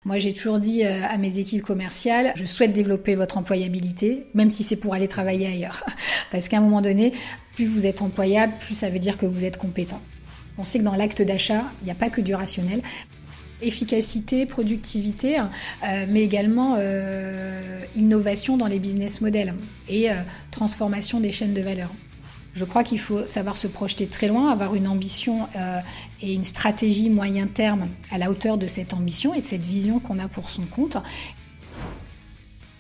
Moi, j'ai toujours dit à mes équipes commerciales, je souhaite développer votre employabilité, même si c'est pour aller travailler ailleurs. Parce qu'à un moment donné, plus vous êtes employable, plus ça veut dire que vous êtes compétent. On sait que dans l'acte d'achat, il n'y a pas que du rationnel. Efficacité, productivité, mais également innovation dans les business models et transformation des chaînes de valeur. Je crois qu'il faut savoir se projeter très loin, avoir une ambition et une stratégie moyen terme à la hauteur de cette ambition et de cette vision qu'on a pour son compte.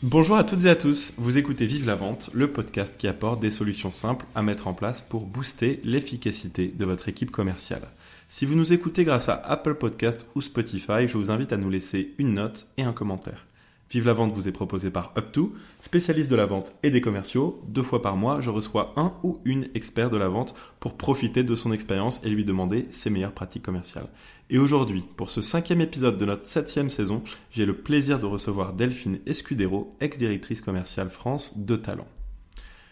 Bonjour à toutes et à tous, vous écoutez Vive la Vente, le podcast qui apporte des solutions simples à mettre en place pour booster l'efficacité de votre équipe commerciale. Si vous nous écoutez grâce à Apple Podcast ou Spotify, je vous invite à nous laisser une note et un commentaire. Vive la Vente vous est proposé par Up2, spécialiste de la vente et des commerciaux. 2 fois par mois, je reçois un ou une expert de la vente pour profiter de son expérience et lui demander ses meilleures pratiques commerciales. Et aujourd'hui, pour ce 5e épisode de notre 7e saison, j'ai le plaisir de recevoir Delphine Escudero, ex-directrice commerciale France de Talent.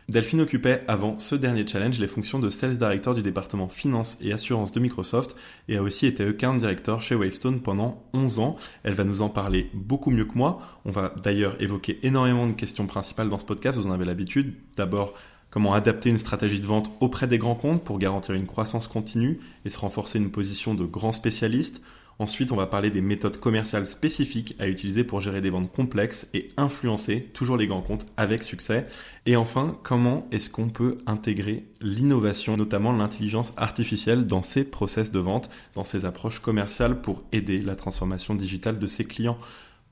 Delphine occupait avant ce dernier challenge les fonctions de Sales Director du département Finance et Assurance de Microsoft et a aussi été Account Director chez Wavestone pendant 11 ans. Elle va nous en parler beaucoup mieux que moi. On va d'ailleurs évoquer énormément de questions principales dans ce podcast, vous en avez l'habitude. D'abord, comment adapter une stratégie de vente auprès des grands comptes pour garantir une croissance continue et se renforcer une position de grand spécialiste. Ensuite, on va parler des méthodes commerciales spécifiques à utiliser pour gérer des ventes complexes et influencer toujours les grands comptes avec succès. Et enfin, comment est-ce qu'on peut intégrer l'innovation, notamment l'intelligence artificielle dans ses process de vente, dans ses approches commerciales pour aider la transformation digitale de ses clients.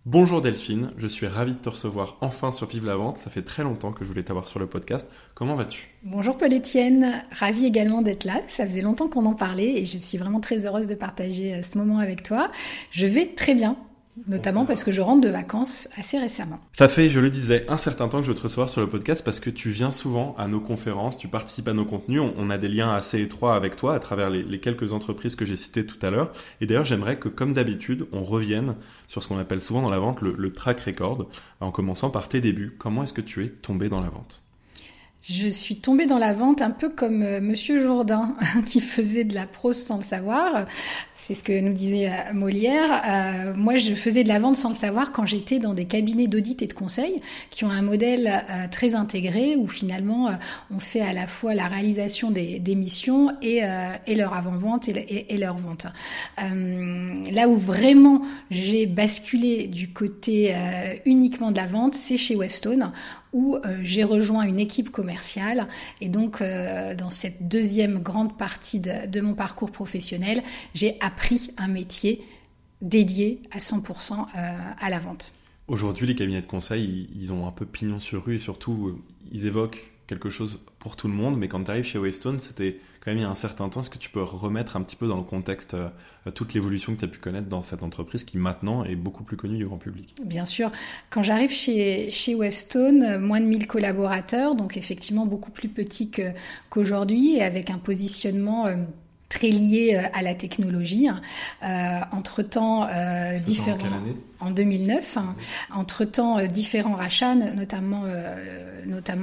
Bonjour Delphine, je suis ravi de te recevoir enfin sur Vive la Vente. Ça fait très longtemps que je voulais t'avoir sur le podcast. Comment vas-tu ? Bonjour Paul-Étienne, ravi également d'être là. Ça faisait longtemps qu'on en parlait et je suis vraiment très heureuse de partager ce moment avec toi. Je vais très bien, notamment parce que je rentre de vacances assez récemment. Ça fait, je le disais, un certain temps que je veux te recevoir sur le podcast parce que tu viens souvent à nos conférences, tu participes à nos contenus, on a des liens assez étroits avec toi à travers les quelques entreprises que j'ai citées tout à l'heure. Et d'ailleurs, j'aimerais que, comme d'habitude, on revienne sur ce qu'on appelle souvent dans la vente le track record, en commençant par tes débuts. Comment est-ce que tu es tombé dans la vente ? Je suis tombée dans la vente un peu comme Monsieur Jourdain qui faisait de la prose sans le savoir. C'est ce que nous disait Molière. Moi, je faisais de la vente sans le savoir quand j'étais dans des cabinets d'audit et de conseil qui ont un modèle très intégré où finalement on fait à la fois la réalisation des missions et leur avant-vente et leur vente. Là où vraiment j'ai basculé du côté uniquement de la vente, c'est chez Wavestone où j'ai rejoint une équipe commerciale et donc dans cette deuxième grande partie de mon parcours professionnel, j'ai appris un métier dédié à 100% à la vente. Aujourd'hui, les cabinets de conseil, ils ont un peu pignon sur rue et surtout, ils évoquent quelque chose pour tout le monde, mais quand tu arrives chez Wavestone, c'était quand même il y a un certain temps. Est-ce que tu peux remettre un petit peu dans le contexte toute l'évolution que tu as pu connaître dans cette entreprise qui maintenant est beaucoup plus connue du grand public ? Bien sûr, quand j'arrive chez Wavestone, moins de 1000 collaborateurs, donc effectivement beaucoup plus petit qu'aujourd'hui et avec un positionnement très lié à la technologie. Entre-temps, différents... En quelle année ? En 2009. Entre-temps, différents rachats, notamment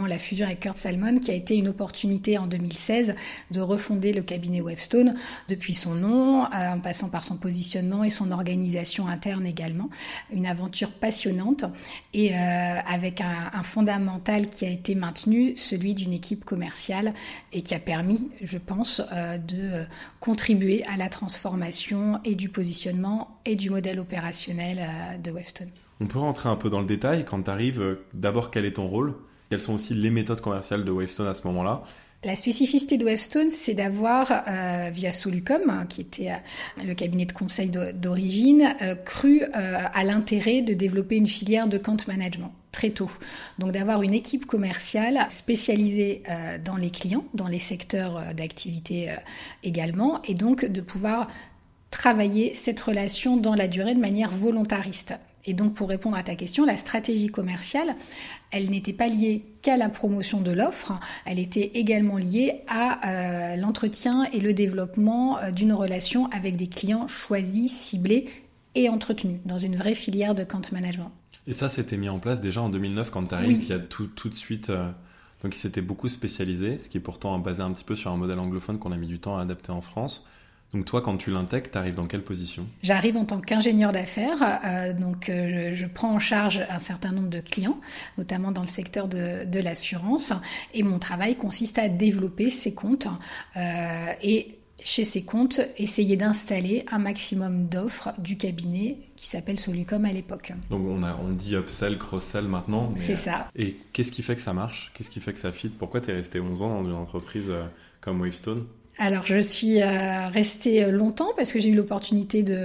la fusion avec Kurt Salmon, qui a été une opportunité en 2016 de refonder le cabinet Wavestone depuis son nom, en passant par son positionnement et son organisation interne également. Une aventure passionnante et avec un fondamental qui a été maintenu, celui d'une équipe commerciale et qui a permis, je pense, de contribuer à la transformation et du positionnement et du modèle opérationnel de Wavestone. On peut rentrer un peu dans le détail. Quand tu arrives, d'abord, quel est ton rôle ? Quelles sont aussi les méthodes commerciales de Wavestone à ce moment-là ? La spécificité de Wavestone, c'est d'avoir, via Solucom, qui était le cabinet de conseil d'origine, cru à l'intérêt de développer une filière de account management très tôt. Donc d'avoir une équipe commerciale spécialisée dans les clients, dans les secteurs d'activité également, et donc de pouvoir travailler cette relation dans la durée de manière volontariste. Et donc pour répondre à ta question, la stratégie commerciale, elle n'était pas liée qu'à la promotion de l'offre, elle était également liée à l'entretien et le développement d'une relation avec des clients choisis, ciblés et entretenus dans une vraie filière de account management. Et ça, c'était mis en place déjà en 2009 quand tu arrives, oui. Il y a tout de suite... Donc il s'était beaucoup spécialisé, ce qui est pourtant basé un petit peu sur un modèle anglophone qu'on a mis du temps à adapter en France. Donc toi, quand tu l'intègres, tu arrives dans quelle position ? J'arrive en tant qu'ingénieur d'affaires, je prends en charge un certain nombre de clients, notamment dans le secteur de l'assurance, et mon travail consiste à développer ces comptes et chez ces comptes, essayer d'installer un maximum d'offres du cabinet qui s'appelle Solucom à l'époque. Donc on dit upsell, cross-sell maintenant. C'est ça. Et qu'est-ce qui fait que ça marche ? Qu'est-ce qui fait que ça fit ? Pourquoi tu es resté 11 ans dans une entreprise comme Wavestone ? Alors, je suis restée longtemps parce que j'ai eu l'opportunité de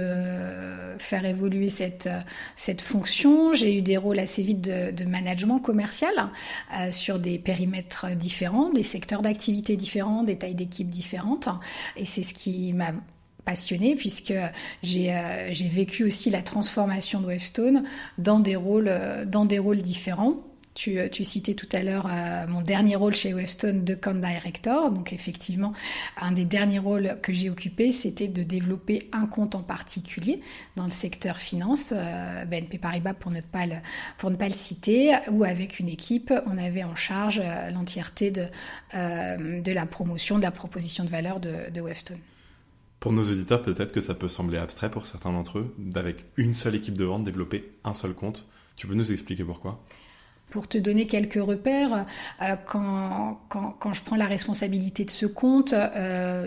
faire évoluer cette fonction. J'ai eu des rôles assez vite de management commercial sur des périmètres différents, des secteurs d'activité différents, des tailles d'équipes différentes. Et c'est ce qui m'a passionnée puisque j'ai vécu aussi la transformation de Wavestone dans des rôles différents. Tu citais tout à l'heure mon dernier rôle chez Wavestone de Account Director. Donc effectivement, un des derniers rôles que j'ai occupé, c'était de développer un compte en particulier dans le secteur finance, BNP Paribas pour ne pas le citer, où avec une équipe, on avait en charge l'entièreté de la promotion, de la proposition de valeur de Wavestone. Pour nos auditeurs, peut-être que ça peut sembler abstrait pour certains d'entre eux, d'avec une seule équipe de vente développer un seul compte. Tu peux nous expliquer pourquoi ? Pour te donner quelques repères, quand je prends la responsabilité de ce compte,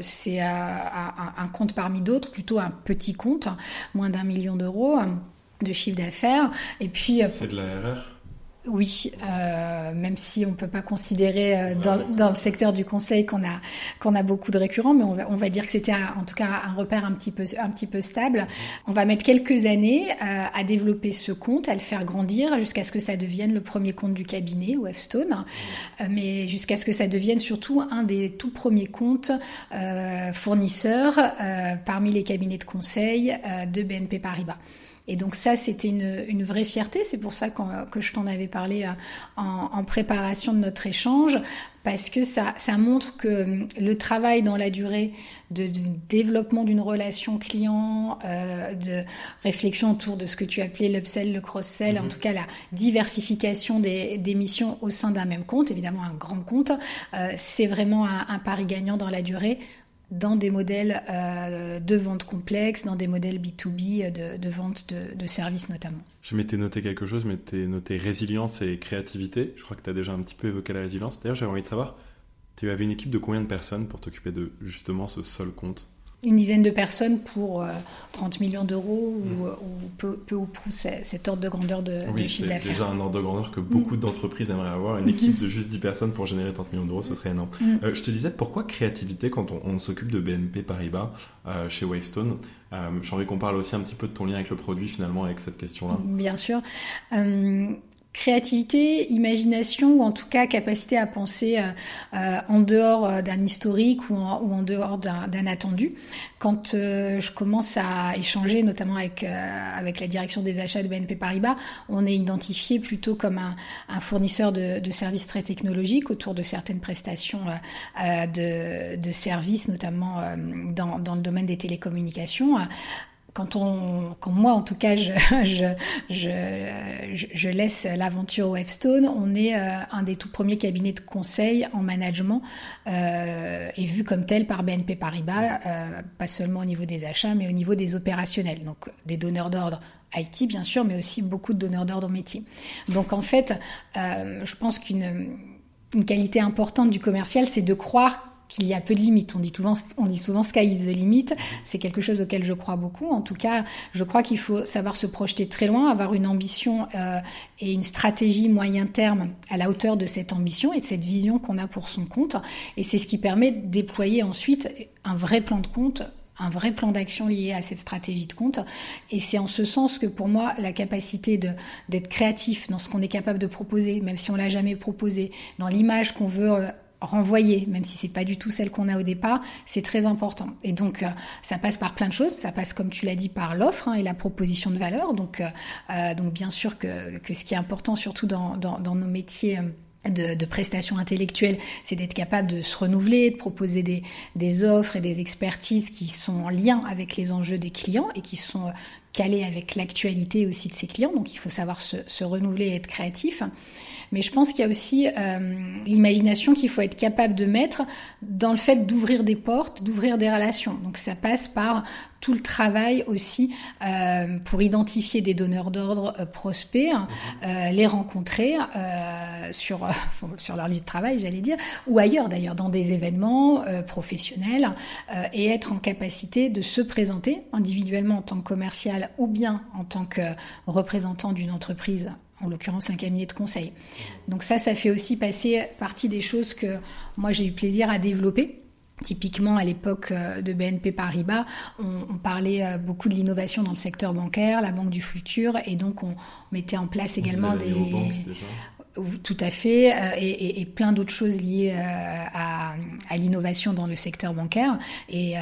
c'est un compte parmi d'autres, plutôt un petit compte, moins d'1 million d'euros de chiffre d'affaires. Et puis c'est de la RR ? Oui, même si on peut pas considérer dans le secteur du conseil qu'on a beaucoup de récurrents, mais on va dire que c'était en tout cas un repère un petit peu stable. On va mettre quelques années à développer ce compte, à le faire grandir jusqu'à ce que ça devienne le premier compte du cabinet Wavestone, mais jusqu'à ce que ça devienne surtout un des tout premiers comptes fournisseurs parmi les cabinets de conseil de BNP Paribas. Et donc ça, c'était une vraie fierté. C'est pour ça que je t'en avais parlé en préparation de notre échange, parce que ça montre que le travail dans la durée de développement d'une relation client, de réflexion autour de ce que tu appelais l'upsell, le cross-sell, en tout cas la diversification des missions au sein d'un même compte, évidemment un grand compte, c'est vraiment un pari gagnant dans la durée, dans des modèles de vente complexes, dans des modèles B2B de vente de services notamment. Je m'étais noté quelque chose, je m'étais noté résilience et créativité. Je crois que tu as déjà un petit peu évoqué la résilience. D'ailleurs, j'avais envie de savoir, tu avais une équipe de combien de personnes pour t'occuper de justement ce seul compte ? Une dizaine de personnes pour 30 millions d'euros ou peu ou prou cet ordre de grandeur de chiffre d'affaires. C'est déjà un ordre de grandeur que beaucoup d'entreprises aimeraient avoir. Une équipe de juste 10 personnes pour générer 30 millions d'euros, ce serait énorme. Je te disais, pourquoi créativité quand on s'occupe de BNP Paribas chez Wavestone ? J'ai envie qu'on parle aussi un petit peu de ton lien avec le produit finalement, avec cette question-là. Bien sûr. Créativité, imagination ou en tout cas capacité à penser en dehors d'un historique ou en dehors d'un attendu. Quand je commence à échanger notamment avec la direction des achats de BNP Paribas, on est identifié plutôt comme un fournisseur de services très technologiques autour de certaines prestations de services, notamment dans le domaine des télécommunications. Quand moi, en tout cas, je laisse l'aventure Wavestone, on est un des tout premiers cabinets de conseil en management et vu comme tel par BNP Paribas, pas seulement au niveau des achats, mais au niveau des opérationnels. Donc, des donneurs d'ordre IT, bien sûr, mais aussi beaucoup de donneurs d'ordre métier. Donc, en fait, je pense qu'une qualité importante du commercial, c'est de croire qu'il y a peu de limites. On dit souvent sky is the limit. C'est quelque chose auquel je crois beaucoup. En tout cas, je crois qu'il faut savoir se projeter très loin, avoir une ambition et une stratégie moyen terme à la hauteur de cette ambition et de cette vision qu'on a pour son compte. Et c'est ce qui permet de déployer ensuite un vrai plan de compte, un vrai plan d'action lié à cette stratégie de compte. Et c'est en ce sens que pour moi, la capacité d'être créatif dans ce qu'on est capable de proposer, même si on l'a jamais proposé, dans l'image qu'on veut renvoyer, même si c'est pas du tout celle qu'on a au départ, c'est très important. Et donc, ça passe par plein de choses. Ça passe, comme tu l'as dit, par l'offre et la proposition de valeur. Donc bien sûr que ce qui est important, surtout dans nos métiers de prestations intellectuelles, c'est d'être capable de se renouveler, de proposer des offres et des expertises qui sont en lien avec les enjeux des clients et qui sont caler avec l'actualité aussi de ses clients. Donc, il faut savoir se renouveler et être créatif. Mais je pense qu'il y a aussi l'imagination qu'il faut être capable de mettre dans le fait d'ouvrir des portes, d'ouvrir des relations. Donc ça passe par tout le travail aussi pour identifier des donneurs d'ordre prospects, les rencontrer sur leur lieu de travail, j'allais dire, ou ailleurs d'ailleurs, dans des événements professionnels, et être en capacité de se présenter individuellement en tant que commercial ou bien en tant que représentant d'une entreprise, en l'occurrence un cabinet de conseil. Donc ça fait aussi partie des choses que moi j'ai eu plaisir à développer. Typiquement, à l'époque de BNP Paribas, on parlait beaucoup de l'innovation dans le secteur bancaire, la banque du futur, et donc on mettait en place également des... Tout à fait, et plein d'autres choses liées à l'innovation dans le secteur bancaire, et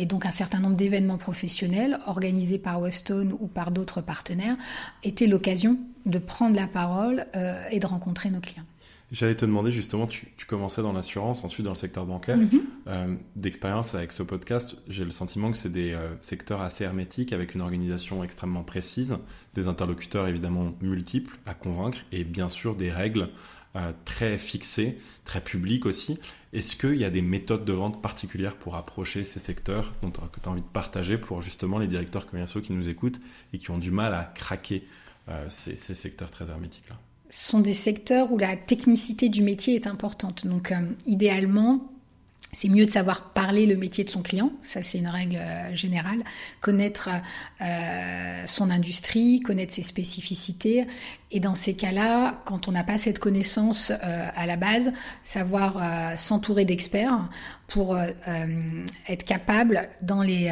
donc un certain nombre d'événements professionnels organisés par Wavestone ou par d'autres partenaires étaient l'occasion de prendre la parole et de rencontrer nos clients. J'allais te demander justement, tu commençais dans l'assurance, ensuite dans le secteur bancaire. D'expérience avec ce podcast, j'ai le sentiment que c'est des secteurs assez hermétiques avec une organisation extrêmement précise, des interlocuteurs évidemment multiples à convaincre et bien sûr des règles très fixées, très publiques aussi. Est-ce qu'il y a des méthodes de vente particulières pour approcher ces secteurs que tu as envie de partager pour justement les directeurs commerciaux qui nous écoutent et qui ont du mal à craquer ces secteurs très hermétiques-là? Ce sont des secteurs où la technicité du métier est importante. Donc, idéalement, c'est mieux de savoir parler le métier de son client. Ça, c'est une règle générale. Connaître son industrie, connaître ses spécificités. Et dans ces cas-là, quand on n'a pas cette connaissance à la base, savoir s'entourer d'experts pour être capable, dans les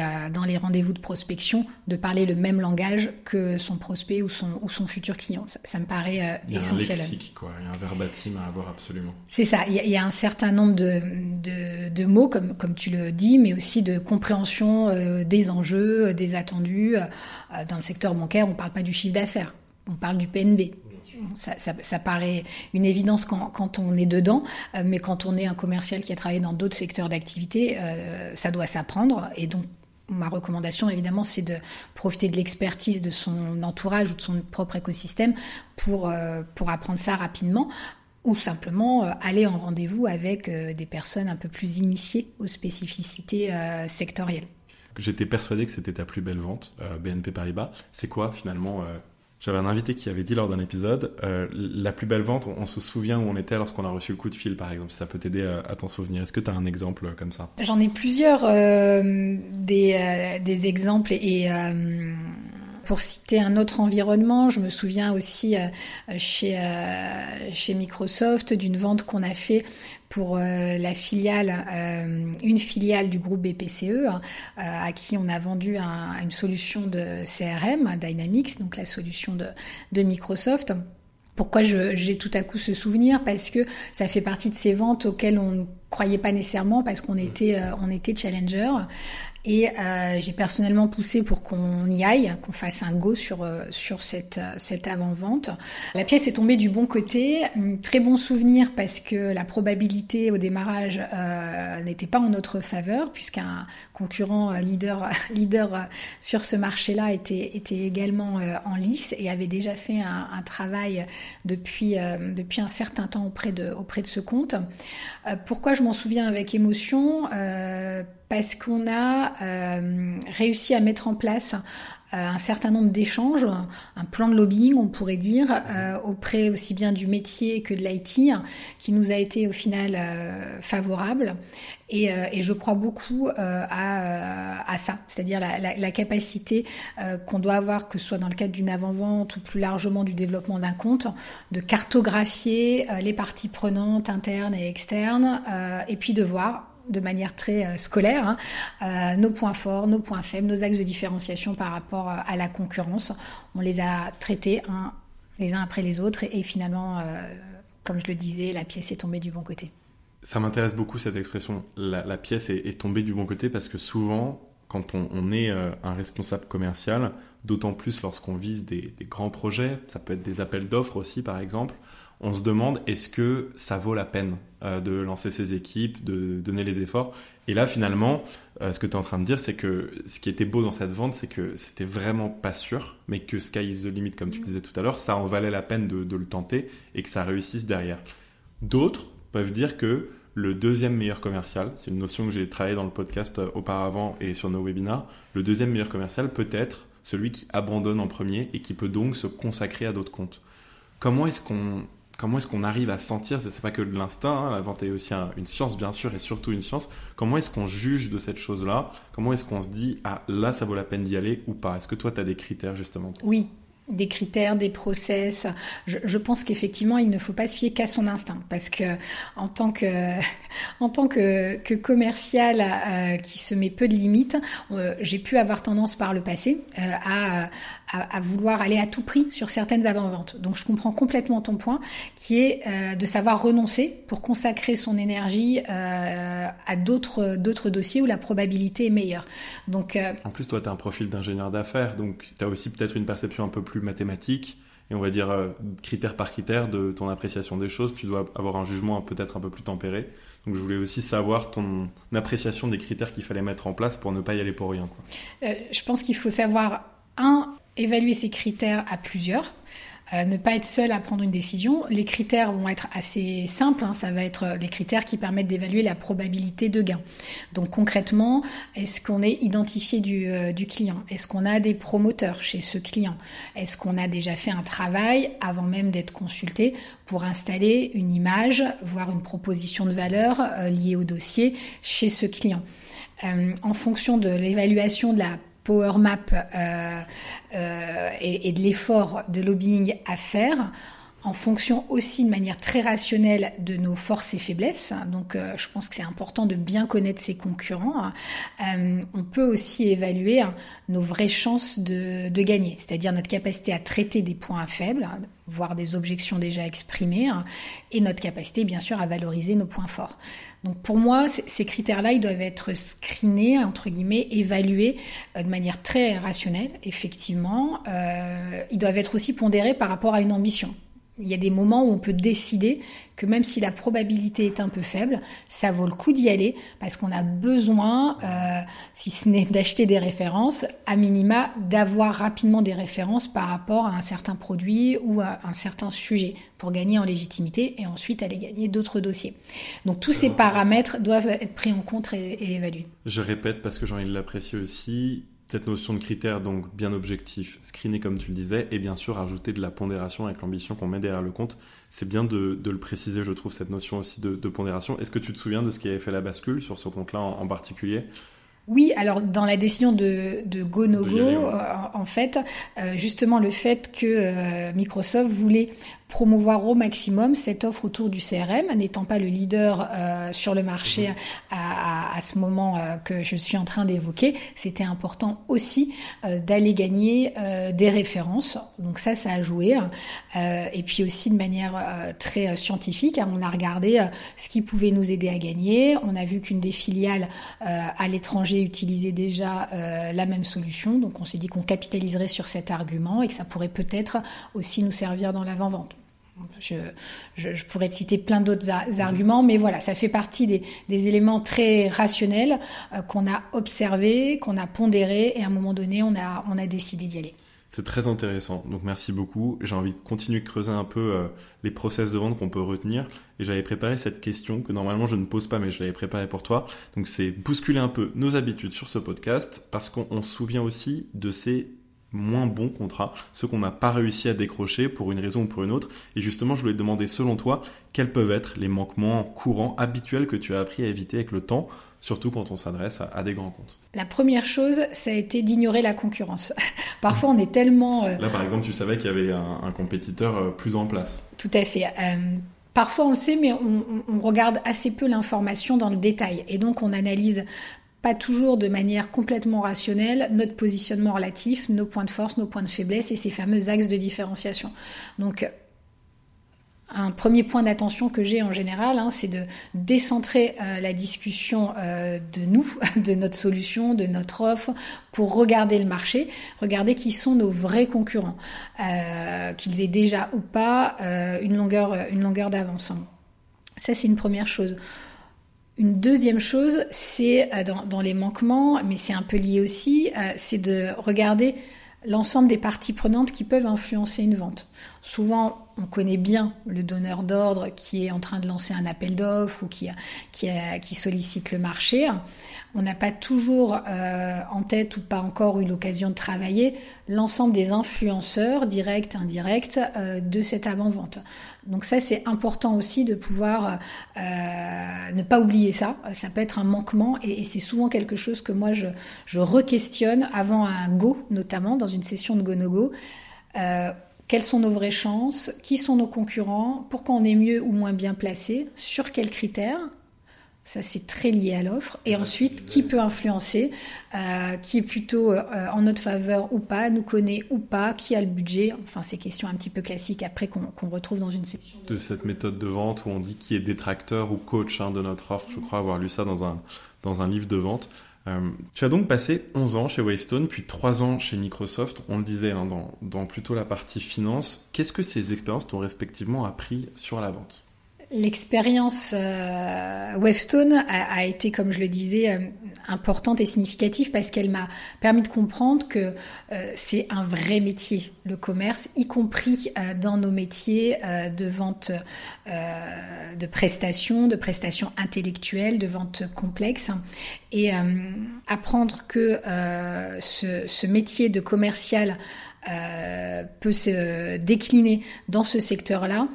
rendez-vous de prospection, de parler le même langage que son prospect ou son futur client. Ça me paraît essentiel. Il y a un lexique, quoi. Il y a un verbatim à avoir absolument. C'est ça. Il y a un certain nombre de mots, comme tu le dis, mais aussi de compréhension des enjeux, des attendus. Dans le secteur bancaire, on ne parle pas du chiffre d'affaires. On parle du PNB. Ça paraît une évidence quand on est dedans, mais quand on est un commercial qui a travaillé dans d'autres secteurs d'activité, ça doit s'apprendre. Et donc, ma recommandation, évidemment, c'est de profiter de l'expertise de son entourage ou de son propre écosystème pour apprendre ça rapidement, ou simplement aller en rendez-vous avec des personnes un peu plus initiées aux spécificités sectorielles. J'étais persuadé que c'était ta plus belle vente, BNP Paribas. C'est quoi finalement J'avais un invité qui avait dit lors d'un épisode, la plus belle vente, on se souvient où on était lorsqu'on a reçu le coup de fil, par exemple, si ça peut t'aider à t'en souvenir. Est-ce que tu as un exemple comme ça? J'en ai plusieurs des exemples, et pour citer un autre environnement, je me souviens aussi chez Microsoft d'une vente qu'on a fait pour une filiale du groupe BPCE, à qui on a vendu une solution de CRM, Dynamics, donc la solution de Microsoft. Pourquoi j'ai tout à coup ce souvenir? Parce que ça fait partie de ces ventes auxquelles on ne croyait pas nécessairement, parce qu'on était challenger. Et j'ai personnellement poussé pour qu'on y aille, qu'on fasse un go sur cette avant-vente. La pièce est tombée du bon côté, très bon souvenir, parce que la probabilité au démarrage n'était pas en notre faveur, puisqu'un concurrent leader sur ce marché-là était également en lice et avait déjà fait un travail depuis un certain temps auprès de ce compte. Pourquoi je m'en souviens avec émotion? Parce qu'on a réussi à mettre en place un certain nombre d'échanges, un plan de lobbying, on pourrait dire, auprès aussi bien du métier que de l'IT, qui nous a été au final favorable. Et je crois beaucoup à ça, c'est-à-dire la capacité qu'on doit avoir, que ce soit dans le cadre d'une avant-vente ou plus largement du développement d'un compte, de cartographier les parties prenantes internes et externes, et puis de voir de manière très scolaire nos points forts, nos points faibles, nos axes de différenciation par rapport à la concurrence. On les a traités les uns après les autres, et finalement, comme je le disais, la pièce est tombée du bon côté. Ça m'intéresse beaucoup cette expression, la pièce est tombée du bon côté, parce que souvent, quand on est un responsable commercial, d'autant plus lorsqu'on vise des grands projets, ça peut être des appels d'offres aussi par exemple, on se demande est-ce que ça vaut la peine de lancer ses équipes, de donner les efforts. Et là finalement, ce que tu es en train de dire, c'est que ce qui était beau dans cette vente, c'est que c'était vraiment pas sûr, mais que sky is the limit, comme tu disais tout à l'heure, ça en valait la peine de le tenter et que ça réussisse derrière. D'autres peuvent dire que le deuxième meilleur commercial, c'est une notion que j'ai travaillée dans le podcast auparavant et sur nos webinars, le deuxième meilleur commercial peut être celui qui abandonne en premier et qui peut donc se consacrer à d'autres comptes. Comment est-ce qu'on arrive à sentir, c'est pas que de l'instinct, hein, la vente est aussi une science bien sûr et surtout une science, comment est-ce qu'on juge de cette chose-là? Comment est-ce qu'on se dit, ah là ça vaut la peine d'y aller ou pas? Est-ce que toi tu as des critères justement? Oui. Des critères, des process. Je pense qu'effectivement, il ne faut pas se fier qu'à son instinct, parce que en tant que commercial qui se met peu de limites, j'ai pu avoir tendance par le passé à vouloir aller à tout prix sur certaines avant-ventes. Donc je comprends complètement ton point, qui est de savoir renoncer pour consacrer son énergie à d'autres dossiers où la probabilité est meilleure. Donc en plus, toi, tu as un profil d'ingénieur d'affaires, donc tu as aussi peut-être une perception un peu plus mathématique, et on va dire critère par critère de ton appréciation des choses. Tu dois avoir un jugement peut-être un peu plus tempéré. Donc je voulais aussi savoir ton appréciation des critères qu'il fallait mettre en place pour ne pas y aller pour rien, quoi. Je pense qu'il faut savoir, évaluer ces critères à plusieurs. Ne pas être seul à prendre une décision. Les critères vont être assez simples, hein. Ça va être les critères qui permettent d'évaluer la probabilité de gain. Donc concrètement, est-ce qu'on est identifié du client? Est-ce qu'on a des promoteurs chez ce client? Est-ce qu'on a déjà fait un travail avant même d'être consulté pour installer une image, voire une proposition de valeur liée au dossier chez ce client? En fonction de l'évaluation de la Power Map et de l'effort de lobbying à faire, en fonction aussi de manière très rationnelle de nos forces et faiblesses. Donc je pense que c'est important de bien connaître ses concurrents. On peut aussi évaluer nos vraies chances de gagner, c'est-à-dire notre capacité à traiter des points faibles, voire des objections déjà exprimées, et notre capacité bien sûr à valoriser nos points forts. Donc pour moi, ces critères-là, ils doivent être screenés, entre guillemets, évalués de manière très rationnelle, effectivement. Ils doivent être aussi pondérés par rapport à une ambition. Il y a des moments où on peut décider que même si la probabilité est un peu faible, ça vaut le coup d'y aller parce qu'on a besoin, si ce n'est d'acheter des références, à minima d'avoir rapidement des références par rapport à un certain produit ou à un certain sujet pour gagner en légitimité et ensuite aller gagner d'autres dossiers. Donc tous ces paramètres doivent être pris en compte et évalués. Je répète parce que j'ai envie de l'apprécier aussi. Cette notion de critères, donc bien objectif, screené comme tu le disais, et bien sûr ajouter de la pondération avec l'ambition qu'on met derrière le compte. C'est bien de le préciser, je trouve, cette notion aussi de pondération. Est-ce que tu te souviens de ce qui avait fait la bascule sur ce compte-là en particulier ? Oui, alors dans la décision de go no go, en fait, justement le fait que Microsoft voulait promouvoir au maximum cette offre autour du CRM, n'étant pas le leader sur le marché à ce moment que je suis en train d'évoquer, c'était important aussi d'aller gagner des références. Donc ça a joué. Et puis aussi de manière très scientifique, on a regardé ce qui pouvait nous aider à gagner. On a vu qu'une des filiales à l'étranger utilisait déjà la même solution. Donc on s'est dit qu'on capitaliserait sur cet argument et que ça pourrait peut-être aussi nous servir dans l'avant-vente. Je pourrais te citer plein d'autres arguments, mais voilà, ça fait partie des éléments très rationnels qu'on a observés, qu'on a pondérés, et à un moment donné, on a décidé d'y aller. C'est très intéressant, donc merci beaucoup. J'ai envie de continuer de creuser un peu les process de vente qu'on peut retenir, et j'avais préparé cette question que normalement je ne pose pas, mais je l'avais préparée pour toi. Donc c'est bousculer un peu nos habitudes sur ce podcast, parce qu'on se souvient aussi de ces moins bons contrats, ceux qu'on n'a pas réussi à décrocher pour une raison ou pour une autre. Et justement, je voulais te demander, selon toi, quels peuvent être les manquements courants, habituels que tu as appris à éviter avec le temps, surtout quand on s'adresse à des grands comptes. La première chose, ça a été d'ignorer la concurrence. Parfois, on est tellement... Là, par exemple, tu savais qu'il y avait un compétiteur plus en place. Tout à fait. Parfois, on le sait, mais on regarde assez peu l'information dans le détail. Et donc, on analyse pas toujours de manière complètement rationnelle notre positionnement relatif, nos points de force, nos points de faiblesse et ces fameux axes de différenciation. Donc, un premier point d'attention que j'ai en général, c'est de décentrer la discussion de nous, de notre solution, de notre offre, pour regarder le marché, regarder qui sont nos vrais concurrents, qu'ils aient déjà ou pas une longueur d'avance. Ça, c'est une première chose. Une deuxième chose, c'est dans les manquements, mais c'est un peu lié aussi, c'est de regarder l'ensemble des parties prenantes qui peuvent influencer une vente. Souvent, on connaît bien le donneur d'ordre qui est en train de lancer un appel d'offres ou qui sollicite le marché. On n'a pas toujours en tête ou pas encore eu l'occasion de travailler l'ensemble des influenceurs directs, indirects de cette avant-vente. Donc ça, c'est important aussi de pouvoir ne pas oublier ça. Ça peut être un manquement et c'est souvent quelque chose que moi je re-questionne avant un go, notamment dans une session de go-no-go. Quelles sont nos vraies chances? Qui sont nos concurrents? Pourquoi on est mieux ou moins bien placé? Sur quels critères? Ça, c'est très lié à l'offre. Et ensuite, qui peut influencer? Qui est plutôt en notre faveur ou pas? Nous connaît ou pas? Qui a le budget? Enfin, ces questions un petit peu classiques après qu'on retrouve dans une section. De cette méthode de vente où on dit qui est détracteur ou coach de notre offre. Je crois avoir lu ça dans un livre de vente. Tu as donc passé 11 ans chez Wavestone, puis 3 ans chez Microsoft, on le disait dans plutôt la partie finance. Qu'est-ce que ces expériences t'ont respectivement appris sur la vente ? L'expérience Wavestone a été, comme je le disais, importante et significative parce qu'elle m'a permis de comprendre que c'est un vrai métier, le commerce, y compris dans nos métiers de vente de prestations intellectuelles, de vente complexe. Et apprendre que ce métier de commercial peut se décliner dans ce secteur-là,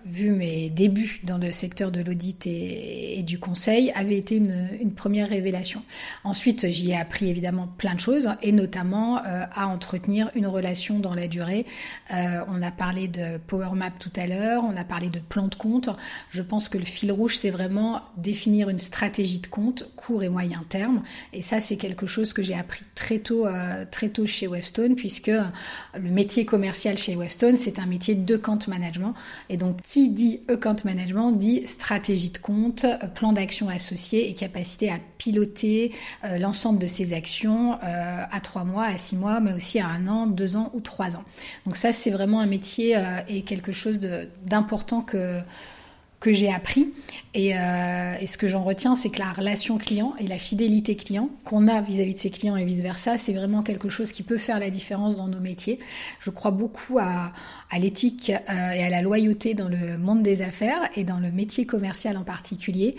vu mes débuts dans le secteur de l'audit et du conseil, avait été une première révélation. Ensuite, j'y ai appris évidemment plein de choses, et notamment à entretenir une relation dans la durée. On a parlé de Power Map tout à l'heure, on a parlé de plan de compte. Je pense que le fil rouge, c'est vraiment définir une stratégie de compte, court et moyen terme, et ça, c'est quelque chose que j'ai appris très tôt chez Wavestone, puisque le métier commercial chez Wavestone, c'est un métier d'account management. Et donc, qui dit account management dit stratégie de compte, plan d'action associé et capacité à piloter l'ensemble de ses actions à 3 mois, à 6 mois, mais aussi à 1 an, 2 ans ou 3 ans. Donc ça, c'est vraiment un métier et quelque chose d'important que j'ai appris et ce que j'en retiens, c'est que la relation client et la fidélité client qu'on a vis-à-vis de ses clients et vice-versa, c'est vraiment quelque chose qui peut faire la différence dans nos métiers. Je crois beaucoup à l'éthique et à la loyauté dans le monde des affaires et dans le métier commercial en particulier.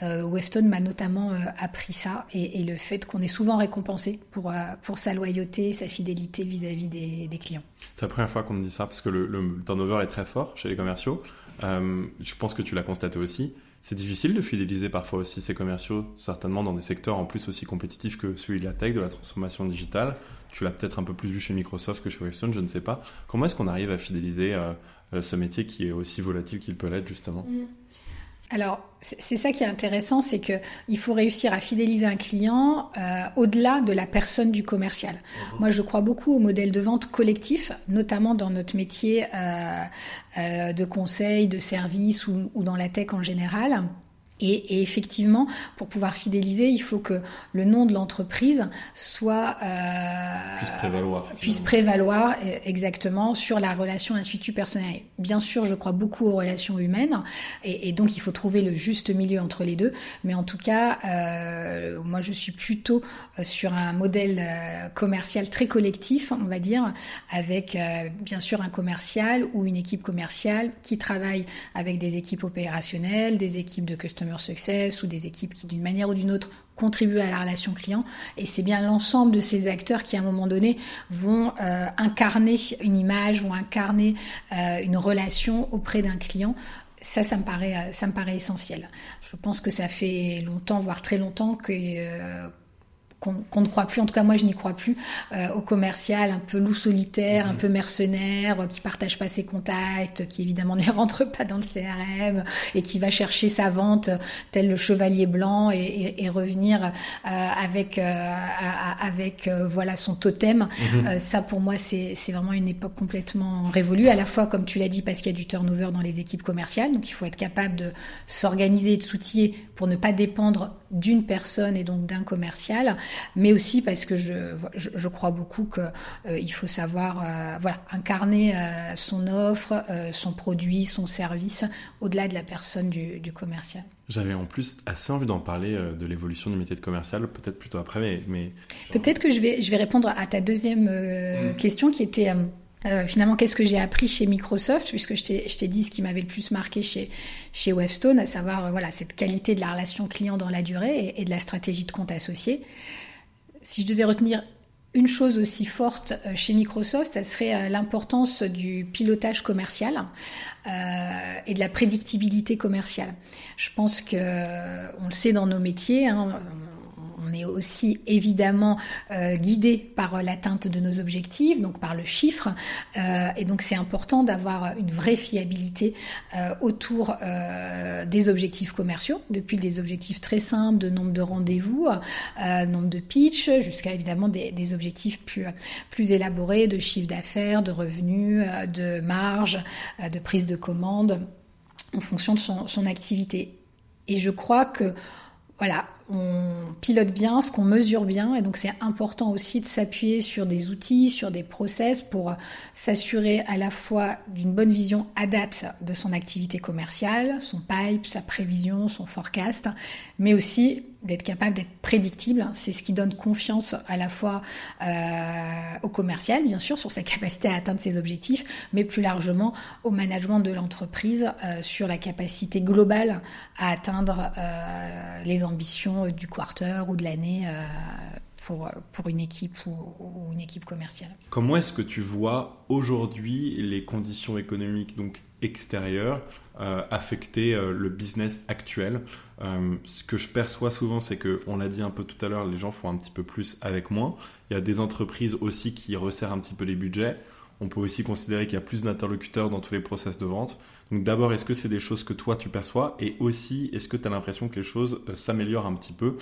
Wavestone m'a notamment appris ça et le fait qu'on est souvent récompensé pour sa loyauté, sa fidélité vis-à-vis des clients. C'est la première fois qu'on me dit ça parce que le turnover est très fort chez les commerciaux. Je pense que tu l'as constaté aussi. C'est difficile de fidéliser parfois aussi ces commerciaux, certainement dans des secteurs en plus aussi compétitifs que celui de la tech, de la transformation digitale. Tu l'as peut-être un peu plus vu chez Microsoft que chez Wavestone, je ne sais pas. Comment est-ce qu'on arrive à fidéliser ce métier qui est aussi volatile qu'il peut l'être justement ? Alors, c'est ça qui est intéressant, c'est que il faut réussir à fidéliser un client au-delà de la personne du commercial. Moi, je crois beaucoup au modèle de vente collectif, notamment dans notre métier de conseil, de service ou dans la tech en général. Et effectivement, pour pouvoir fidéliser, il faut que le nom de l'entreprise puisse prévaloir exactement sur la relation intuitu-personnelle. Bien sûr, je crois beaucoup aux relations humaines et donc il faut trouver le juste milieu entre les deux. Mais en tout cas, moi je suis plutôt sur un modèle commercial très collectif, on va dire, avec bien sûr un commercial ou une équipe commerciale qui travaille avec des équipes opérationnelles, des équipes de customer success ou des équipes qui d'une manière ou d'une autre contribuent à la relation client, et c'est bien l'ensemble de ces acteurs qui à un moment donné vont incarner une image, vont incarner une relation auprès d'un client. Ça me paraît essentiel. Je pense que ça fait longtemps, voire très longtemps, qu'on ne croit plus, en tout cas moi je n'y crois plus, au commercial un peu loup solitaire, un peu mercenaire, qui partage pas ses contacts, qui évidemment ne les rentre pas dans le CRM et qui va chercher sa vente tel le chevalier blanc et revenir avec voilà son totem. Ça pour moi c'est vraiment une époque complètement révolue, à la fois comme tu l'as dit parce qu'il y a du turnover dans les équipes commerciales, donc il faut être capable de s'organiser et de s'outiller pour ne pas dépendre d'une personne et donc d'un commercial, mais aussi parce que je crois beaucoup que il faut savoir incarner son offre, son produit, son service au-delà de la personne du commercial. J'avais en plus assez envie d'en parler de l'évolution du métier de commercial, peut-être plutôt après, mais... Peut-être que je vais répondre à ta deuxième question qui était... finalement, qu'est-ce que j'ai appris chez Microsoft, puisque je t'ai dit ce qui m'avait le plus marqué chez Wavestone, à savoir cette qualité de la relation client dans la durée et de la stratégie de compte associé. Si je devais retenir une chose aussi forte chez Microsoft, ça serait l'importance du pilotage commercial et de la prédictibilité commerciale. Je pense que on le sait dans nos métiers, on est aussi évidemment guidé par l'atteinte de nos objectifs, donc par le chiffre, et donc c'est important d'avoir une vraie fiabilité autour des objectifs commerciaux, depuis des objectifs très simples de nombre de rendez-vous, nombre de pitch, jusqu'à évidemment des objectifs plus élaborés de chiffre d'affaires, de revenus, de marge, de prise de commande, en fonction de son activité. Et je crois que on pilote bien ce qu'on mesure bien, et donc c'est important aussi de s'appuyer sur des outils, sur des process pour s'assurer à la fois d'une bonne vision à date de son activité commerciale, son pipe, sa prévision, son forecast, mais aussi d'être capable d'être prédictible. C'est ce qui donne confiance à la fois au commercial, bien sûr, sur sa capacité à atteindre ses objectifs, mais plus largement au management de l'entreprise sur la capacité globale à atteindre les ambitions du quarter ou de l'année pour une équipe ou une équipe commerciale. Comment est-ce que tu vois aujourd'hui les conditions économiques donc extérieures affecter le business actuel? Ce que je perçois souvent, c'est que, on l'a dit un peu tout à l'heure, les gens font un petit peu plus avec moins. Il y a des entreprises aussi qui resserrent un petit peu les budgets. On peut aussi considérer qu'il y a plus d'interlocuteurs dans tous les process de vente. Donc d'abord, est-ce que c'est des choses que toi tu perçois? Et aussi, est-ce que tu as l'impression que les choses s'améliorent un petit peu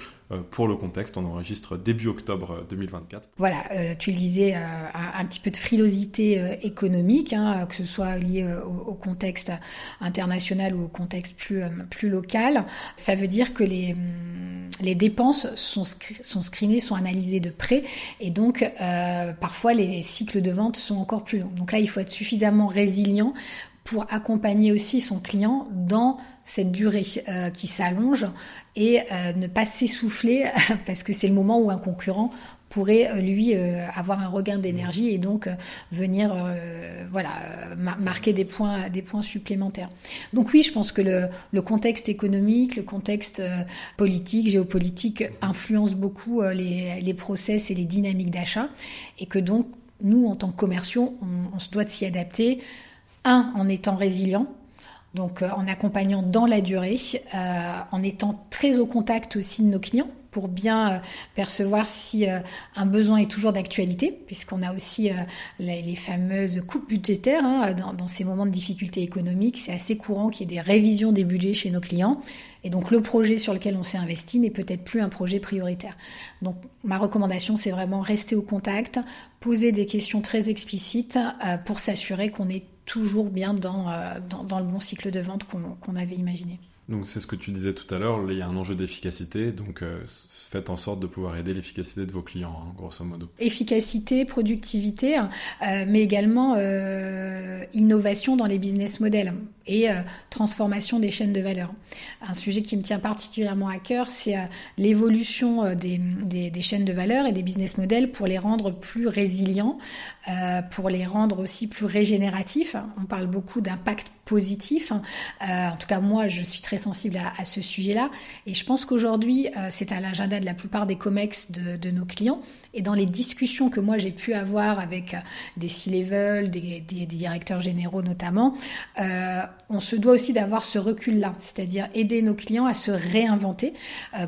pour le contexte? On enregistre début octobre 2024. Voilà, tu le disais, un petit peu de frilosité économique, que ce soit lié au contexte international ou au contexte plus local. Ça veut dire que les dépenses sont screenées, sont analysées de près, et donc parfois les cycles de vente sont encore plus longs. Donc là, il faut être suffisamment résilient pour accompagner aussi son client dans cette durée qui s'allonge et ne pas s'essouffler parce que c'est le moment où un concurrent pourrait lui avoir un regain d'énergie et donc venir marquer des points supplémentaires. Donc oui, je pense que le contexte économique, le contexte politique, géopolitique influence beaucoup les process et les dynamiques d'achat, et que donc nous, en tant que commerciaux, on se doit de s'y adapter. En étant résilient, donc en accompagnant dans la durée, en étant très au contact aussi de nos clients pour bien percevoir si un besoin est toujours d'actualité, puisqu'on a aussi les fameuses coupes budgétaires dans ces moments de difficulté économique. C'est assez courant qu'il y ait des révisions des budgets chez nos clients. Et donc le projet sur lequel on s'est investi n'est peut-être plus un projet prioritaire. Donc ma recommandation, c'est vraiment rester au contact, poser des questions très explicites pour s'assurer qu'on est toujours bien dans le bon cycle de vente qu'on avait imaginé. Donc c'est ce que tu disais tout à l'heure, il y a un enjeu d'efficacité, donc faites en sorte de pouvoir aider l'efficacité de vos clients, grosso modo. Efficacité, productivité, mais également innovation dans les business models et transformation des chaînes de valeur. Un sujet qui me tient particulièrement à cœur, c'est l'évolution des chaînes de valeur et des business models pour les rendre plus résilients, pour les rendre aussi plus régénératifs. On parle beaucoup d'impact positif. En tout cas, moi, je suis très sensible à ce sujet-là. Et je pense qu'aujourd'hui, c'est à l'agenda de la plupart des COMEX de nos clients. Et dans les discussions que moi, j'ai pu avoir avec des C-level, des directeurs généraux notamment, on se doit aussi d'avoir ce recul-là, c'est-à-dire aider nos clients à se réinventer,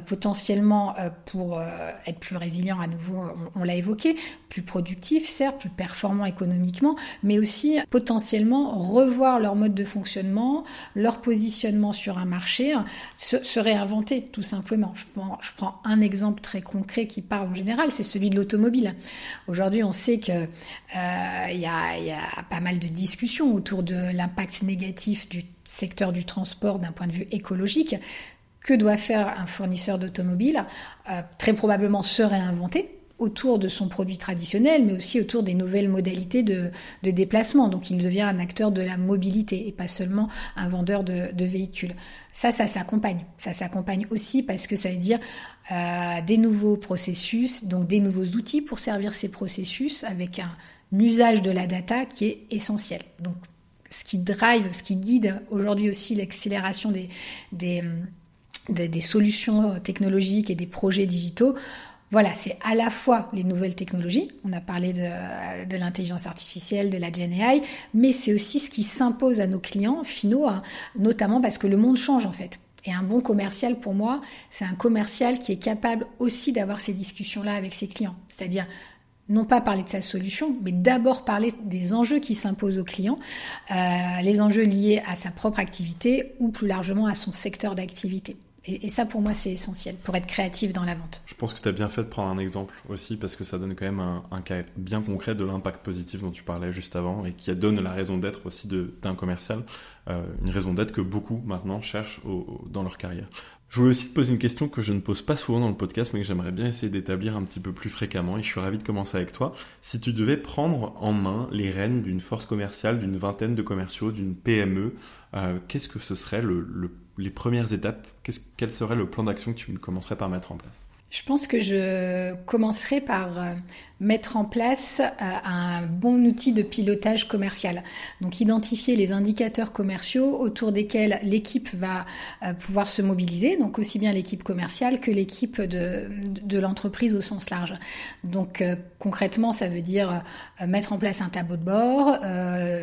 potentiellement pour être plus résilients, à nouveau, on l'a évoqué, plus productifs, certes, plus performants économiquement, mais aussi potentiellement revoir leur mode de fonctionnement, leur positionnement sur un marché, se réinventer tout simplement. Je prends un exemple très concret qui parle en général, c'est celui de l'automobile. Aujourd'hui, on sait que y a pas mal de discussions autour de l'impact négatif du secteur du transport d'un point de vue écologique. Que doit faire un fournisseur d'automobile ? Très probablement se réinventer autour de son produit traditionnel, mais aussi autour des nouvelles modalités de déplacement. Donc, il devient un acteur de la mobilité et pas seulement un vendeur de véhicules. Ça s'accompagne. Ça s'accompagne aussi parce que ça veut dire des nouveaux processus, donc des nouveaux outils pour servir ces processus avec un usage de la data qui est essentiel. Donc, ce qui guide aujourd'hui aussi l'accélération des solutions technologiques et des projets digitaux, voilà, c'est à la fois les nouvelles technologies, on a parlé de l'intelligence artificielle, de la Gen AI, mais c'est aussi ce qui s'impose à nos clients finaux, notamment parce que le monde change en fait. Et un bon commercial, pour moi, c'est un commercial qui est capable aussi d'avoir ces discussions-là avec ses clients. C'est-à-dire, non pas parler de sa solution, mais d'abord parler des enjeux qui s'imposent aux clients, les enjeux liés à sa propre activité ou plus largement à son secteur d'activité. Et ça, pour moi, c'est essentiel pour être créatif dans la vente. Je pense que tu as bien fait de prendre un exemple aussi parce que ça donne quand même un cas bien concret de l'impact positif dont tu parlais juste avant et qui donne la raison d'être aussi d'un commercial, une raison d'être que beaucoup maintenant cherchent dans leur carrière. Je voulais aussi te poser une question que je ne pose pas souvent dans le podcast mais que j'aimerais bien essayer d'établir un petit peu plus fréquemment et je suis ravi de commencer avec toi. Si tu devais prendre en main les rênes d'une force commerciale, d'une vingtaine de commerciaux, d'une PME, qu'est-ce que ce serait les premières étapes, quel serait le plan d'action que tu commencerais par mettre en place ? Je pense que je commencerai par mettre en place un bon outil de pilotage commercial. Donc identifier les indicateurs commerciaux autour desquels l'équipe va pouvoir se mobiliser, donc aussi bien l'équipe commerciale que l'équipe de l'entreprise au sens large. Donc concrètement, ça veut dire mettre en place un tableau de bord,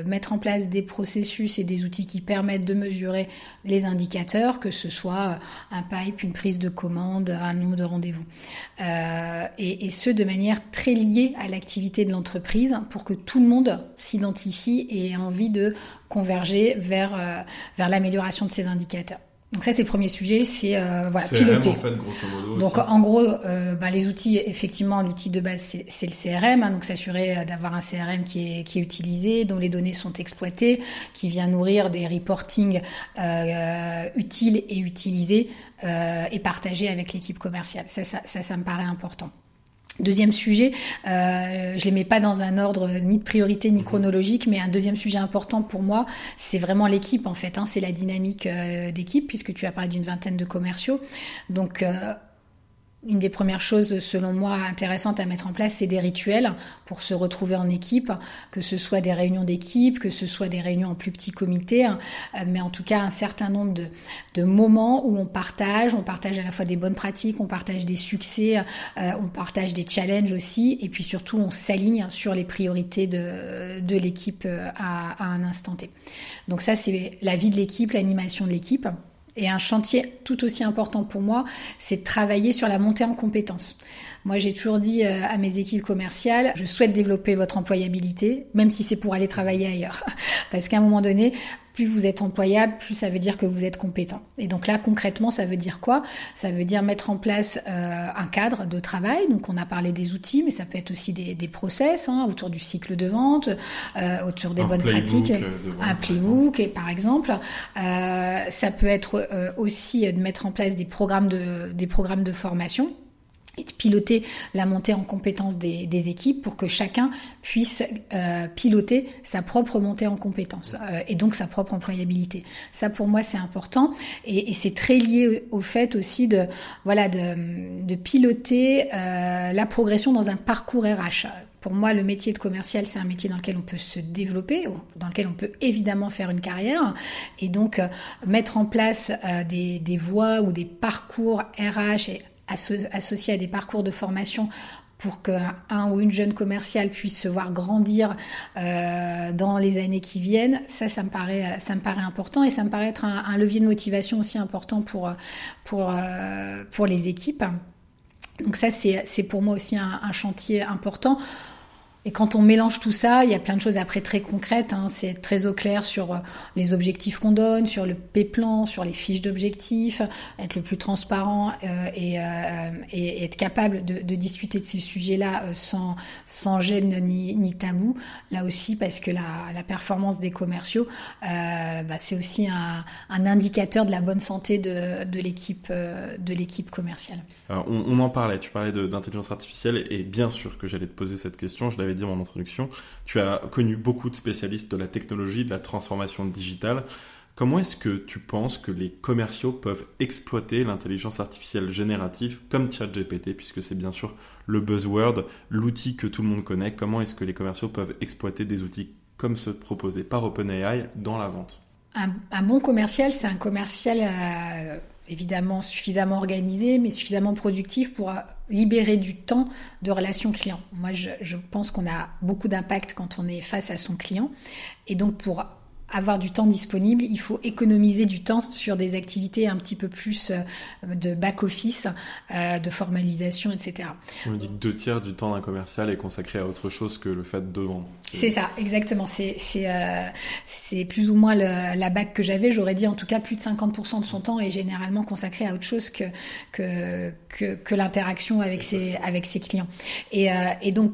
mettre en place des processus et des outils qui permettent de mesurer les indicateurs, que ce soit un pipe, une prise de commande, un nombre de rendez-vous. Et ce, de manière très liée à l'activité de l'entreprise pour que tout le monde s'identifie et ait envie de converger vers l'amélioration de ces indicateurs. Donc ça, c'est le premier sujet, c'est piloter. En fait, grosso modo, donc en gros, les outils, effectivement, l'outil de base, c'est le CRM, donc s'assurer d'avoir un CRM qui est utilisé, dont les données sont exploitées, qui vient nourrir des reportings utiles et utilisés et partagés avec l'équipe commerciale. Ça me paraît important. Deuxième sujet, je les mets pas dans un ordre ni de priorité ni chronologique, mais un deuxième sujet important pour moi, c'est vraiment l'équipe en fait. C'est la dynamique d'équipe, puisque tu as parlé d'une vingtaine de commerciaux. Donc une des premières choses, selon moi, intéressantes à mettre en place, c'est des rituels pour se retrouver en équipe, que ce soit des réunions d'équipe, que ce soit des réunions en plus petits comités, mais en tout cas un certain nombre de moments où on partage à la fois des bonnes pratiques, on partage des succès, on partage des challenges aussi, et puis surtout on s'aligne sur les priorités de l'équipe à un instant T. Donc ça, c'est la vie de l'équipe, l'animation de l'équipe. Et un chantier tout aussi important pour moi, c'est de travailler sur la montée en compétences. Moi, j'ai toujours dit à mes équipes commerciales, je souhaite développer votre employabilité, même si c'est pour aller travailler ailleurs. Parce qu'à un moment donné, plus vous êtes employable, plus ça veut dire que vous êtes compétent. Et donc là, concrètement, ça veut dire quoi ? Ça veut dire mettre en place un cadre de travail. Donc on a parlé des outils, mais ça peut être aussi des process autour du cycle de vente, autour des bonnes pratiques, un playbook, et par exemple. Ça peut être aussi de mettre en place des programmes de formation et de piloter la montée en compétences des équipes pour que chacun puisse piloter sa propre montée en compétences et donc sa propre employabilité. Ça, pour moi, c'est important et c'est très lié au fait aussi de piloter la progression dans un parcours RH. Pour moi, le métier de commercial, c'est un métier dans lequel on peut se développer, dans lequel on peut évidemment faire une carrière. Et donc, mettre en place des voies ou des parcours RH et associés à des parcours de formation pour qu'un ou une jeune commerciale puisse se voir grandir dans les années qui viennent, ça me paraît important, et ça me paraît être un levier de motivation aussi important pour les équipes. Donc ça, c'est pour moi aussi un chantier important. Et quand on mélange tout ça, il y a plein de choses après très concrètes. C'est être très au clair sur les objectifs qu'on donne, sur le P-plan, sur les fiches d'objectifs, être le plus transparent et être capable de discuter de ces sujets-là sans gêne ni tabou. Là aussi, parce que la performance des commerciaux, c'est aussi un indicateur de la bonne santé de l'équipe commerciale. Alors, on en parlait, tu parlais d'intelligence artificielle, et bien sûr que j'allais te poser cette question, je l'avais dit en introduction. Tu as connu beaucoup de spécialistes de la technologie, de la transformation digitale. Comment est-ce que tu penses que les commerciaux peuvent exploiter l'intelligence artificielle générative comme ChatGPT, puisque c'est bien sûr le buzzword, l'outil que tout le monde connaît. Comment est-ce que les commerciaux peuvent exploiter des outils comme ceux proposés par OpenAI dans la vente ? Un bon commercial, c'est un commercial évidemment suffisamment organisé, mais suffisamment productif pour libérer du temps de relation client. Moi, je pense qu'on a beaucoup d'impact quand on est face à son client. Et donc, pour avoir du temps disponible, il faut économiser du temps sur des activités un petit peu plus de back-office, de formalisation, etc. On dit que 2/3 du temps d'un commercial est consacré à autre chose que le fait de vendre. C'est ça, exactement. C'est plus ou moins la bac que j'avais. J'aurais dit en tout cas plus de 50% de son temps est généralement consacré à autre chose que l'interaction avec ses clients. Et donc,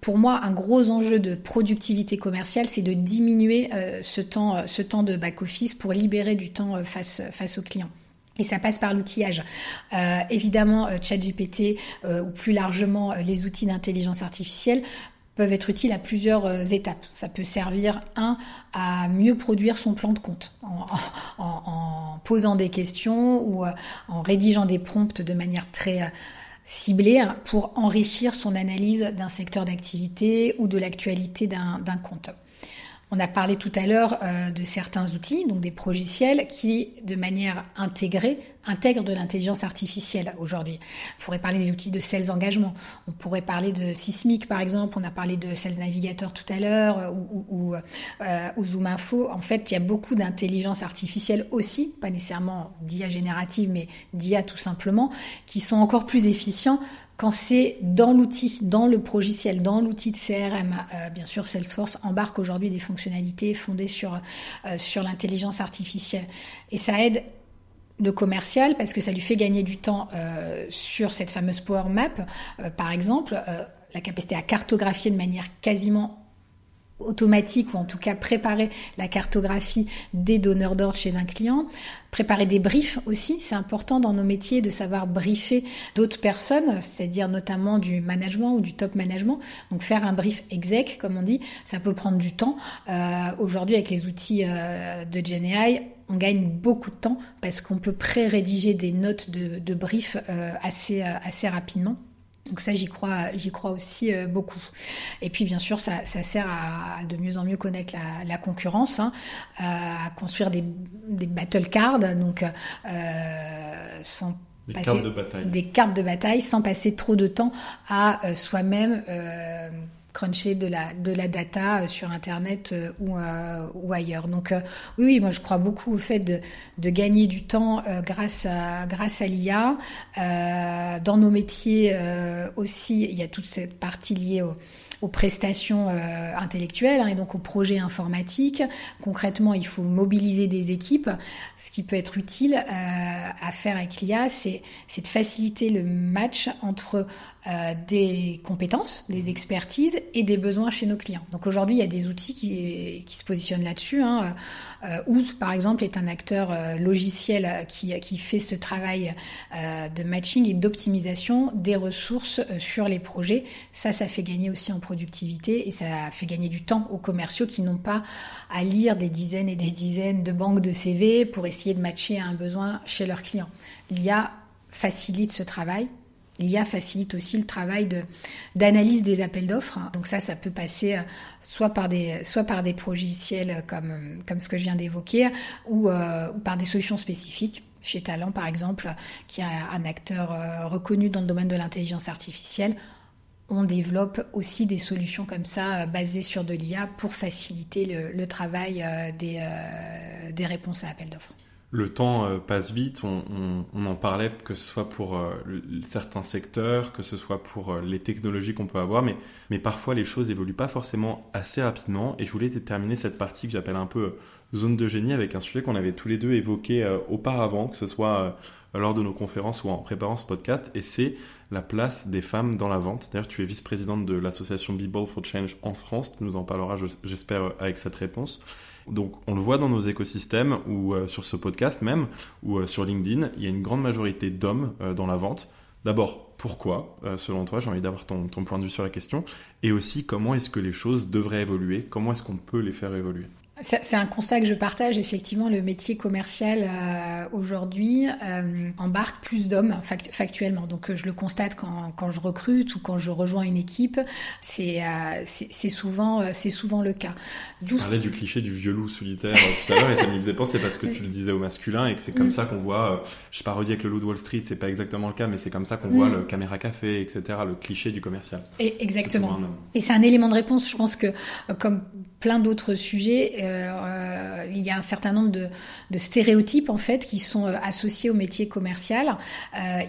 pour moi, un gros enjeu de productivité commerciale, c'est de diminuer ce temps de back-office pour libérer du temps face aux clients. Et ça passe par l'outillage. Évidemment, ChatGPT ou plus largement les outils d'intelligence artificielle peuvent être utiles à plusieurs étapes. Ça peut servir, à mieux produire son plan de compte en posant des questions ou en rédigeant des prompts de manière très ciblée pour enrichir son analyse d'un secteur d'activité ou de l'actualité d'un compte. On a parlé tout à l'heure de certains outils, donc des progiciels qui, de manière intégrée, intègrent de l'intelligence artificielle aujourd'hui. On pourrait parler des outils de sales engagement. On pourrait parler de Sysmic, par exemple. On a parlé de Sales Navigator tout à l'heure ou Zoom Info. En fait, il y a beaucoup d'intelligence artificielle aussi, pas nécessairement d'IA générative, mais d'IA tout simplement, qui sont encore plus efficients quand c'est dans l'outil, dans le progiciel, dans l'outil de CRM. Bien sûr, Salesforce embarque aujourd'hui des fonctionnalités fondées sur l'intelligence artificielle. Et ça aide le commercial parce que ça lui fait gagner du temps sur cette fameuse Power Map, par exemple, la capacité à cartographier de manière quasiment automatique, ou en tout cas préparer la cartographie des donneurs d'ordre chez un client, préparer des briefs aussi, c'est important dans nos métiers de savoir briefer d'autres personnes, c'est-à-dire notamment du management ou du top management. Donc faire un brief exec, comme on dit, ça peut prendre du temps. Aujourd'hui, avec les outils de GenAI, on gagne beaucoup de temps parce qu'on peut pré-rédiger des notes de brief assez rapidement. Donc ça, j'y crois aussi beaucoup. Et puis bien sûr, ça sert à de mieux en mieux connaître la concurrence, à construire des battle cards, donc sans des cartes de bataille, sans passer trop de temps à soi-même cruncher de la data sur Internet ou ailleurs. Donc oui, moi je crois beaucoup au fait de gagner du temps grâce à l'IA. Dans nos métiers aussi, il y a toute cette partie liée aux prestations intellectuelles et donc aux projets informatiques. Concrètement, il faut mobiliser des équipes. Ce qui peut être utile à faire avec l'IA, c'est de faciliter le match entre des compétences, des expertises et des besoins chez nos clients. Donc aujourd'hui, il y a des outils qui se positionnent là-dessus. Ooze, par exemple, est un acteur logiciel qui fait ce travail de matching et d'optimisation des ressources sur les projets. Ça fait gagner aussi en productivité et ça fait gagner du temps aux commerciaux qui n'ont pas à lire des dizaines et des dizaines de banques de CV pour essayer de matcher un besoin chez leurs clients. L'IA facilite ce travail. L'IA facilite aussi le travail d'analyse des appels d'offres. Donc ça peut passer soit par des logiciels comme ce que je viens d'évoquer ou par des solutions spécifiques. Chez Talent, par exemple, qui est un acteur reconnu dans le domaine de l'intelligence artificielle, on développe aussi des solutions comme ça basées sur de l'IA pour faciliter le travail des réponses à appel d'offres. Le temps passe vite, on en parlait, que ce soit pour certains secteurs, que ce soit pour les technologies qu'on peut avoir, mais parfois les choses évoluent pas forcément assez rapidement. Et je voulais terminer cette partie que j'appelle un peu zone de génie avec un sujet qu'on avait tous les deux évoqué auparavant, que ce soit lors de nos conférences ou en préparant ce podcast, et c'est la place des femmes dans la vente. D'ailleurs, tu es vice-présidente de l'association Be Bold for Change en France, tu nous en parleras, j'espère, avec cette réponse. Donc, on le voit dans nos écosystèmes ou sur ce podcast même, ou sur LinkedIn, il y a une grande majorité d'hommes dans la vente. D'abord, pourquoi, selon toi? J'ai envie d'avoir ton point de vue sur la question. Et aussi, comment est-ce que les choses devraient évoluer? Comment est-ce qu'on peut les faire évoluer? C'est un constat que je partage. Effectivement, le métier commercial aujourd'hui embarque plus d'hommes factuellement. Donc, je le constate quand je recrute ou quand je rejoins une équipe. C'est souvent le cas. Tu parlais du cliché du vieux loup solitaire tout à l'heure et ça me faisait penser parce que tu le disais au masculin et que c'est comme ça qu'on voit. Je parodie avec le loup de Wall Street, c'est pas exactement le cas, mais c'est comme ça qu'on voit le caméra café, etc. Le cliché du commercial. Et exactement. Et c'est un élément de réponse. Je pense que comme plein d'autres sujets, il y a un certain nombre de stéréotypes en fait qui sont associés au métier commercial,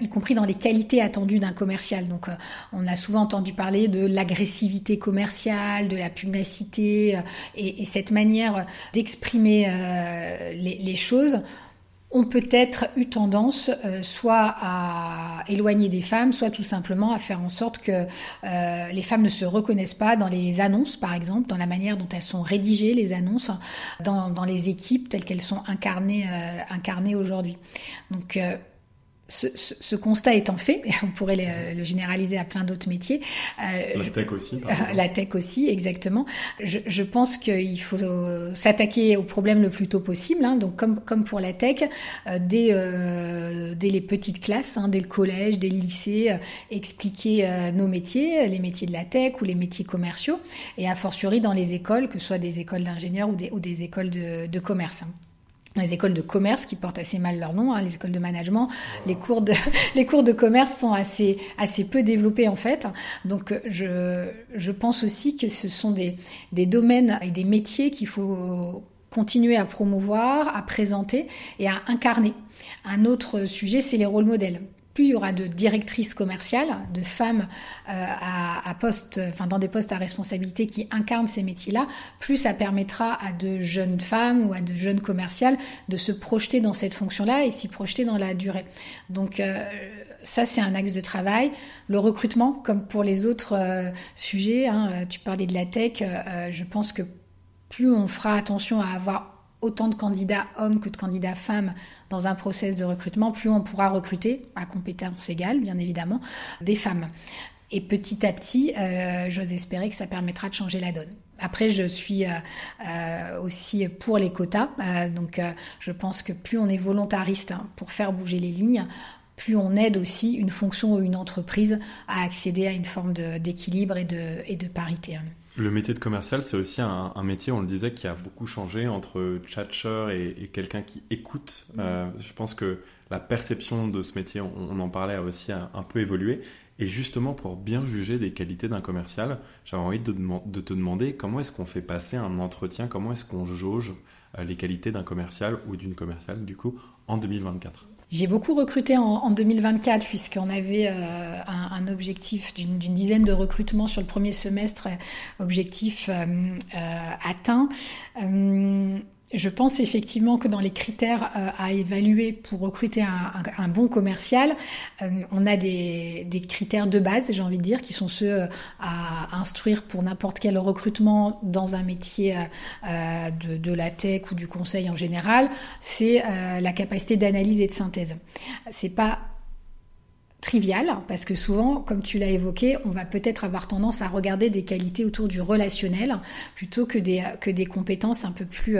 y compris dans les qualités attendues d'un commercial. Donc, on a souvent entendu parler de l'agressivité commerciale, de la pugnacité, et cette manière d'exprimer les choses ont peut-être eu tendance soit à éloigner des femmes, soit tout simplement à faire en sorte que les femmes ne se reconnaissent pas dans les annonces, par exemple, dans la manière dont elles sont rédigées, les annonces, dans les équipes telles qu'elles sont incarnées aujourd'hui. Donc, ce constat étant fait, on pourrait le généraliser à plein d'autres métiers. La tech aussi, par exemple. La tech aussi, exactement. Je pense qu'il faut s'attaquer au problème le plus tôt possible. Donc, comme pour la tech, dès les petites classes, dès le collège, dès le lycée, expliquer nos métiers, les métiers de la tech ou les métiers commerciaux, et a fortiori dans les écoles, que ce soit des écoles d'ingénieurs ou des écoles de commerce. Les écoles de commerce qui portent assez mal leur nom, les écoles de management, voilà. les cours de commerce sont assez peu développés en fait. Donc je pense aussi que ce sont des domaines et des métiers qu'il faut continuer à promouvoir, à présenter et à incarner. Un autre sujet, c'est les rôles modèles. Plus il y aura de directrices commerciales, de femmes dans des postes à responsabilité qui incarnent ces métiers-là, plus ça permettra à de jeunes femmes ou à de jeunes commerciales de se projeter dans cette fonction-là et s'y projeter dans la durée. Donc ça, c'est un axe de travail. Le recrutement, comme pour les autres sujets, tu parlais de la tech, je pense que plus on fera attention à avoir autant de candidats hommes que de candidats femmes dans un process de recrutement, plus on pourra recruter, à compétences égales, bien évidemment, des femmes. Et petit à petit, j'ose espérer que ça permettra de changer la donne. Après, je suis aussi pour les quotas. Donc, je pense que plus on est volontariste pour faire bouger les lignes, plus on aide aussi une fonction ou une entreprise à accéder à une forme d'équilibre et de parité. Le métier de commercial, c'est aussi un métier, on le disait, qui a beaucoup changé entre tchatcher et quelqu'un qui écoute. Je pense que la perception de ce métier, on en parlait, a aussi un peu évolué. Et justement, pour bien juger des qualités d'un commercial, j'avais envie de te demander comment est-ce qu'on fait passer un entretien, comment est-ce qu'on jauge les qualités d'un commercial ou d'une commerciale, du coup, en 2024 ? J'ai beaucoup recruté en 2024 puisqu'on avait un objectif d'une dizaine de recrutements sur le premier semestre, objectif atteint. Je pense effectivement que dans les critères à évaluer pour recruter un bon commercial, on a des critères de base, j'ai envie de dire, qui sont ceux à instruire pour n'importe quel recrutement dans un métier de la tech ou du conseil en général. C'est la capacité d'analyse et de synthèse. C'est pas trivial, parce que souvent, comme tu l'as évoqué, on va peut-être avoir tendance à regarder des qualités autour du relationnel plutôt que des compétences un peu plus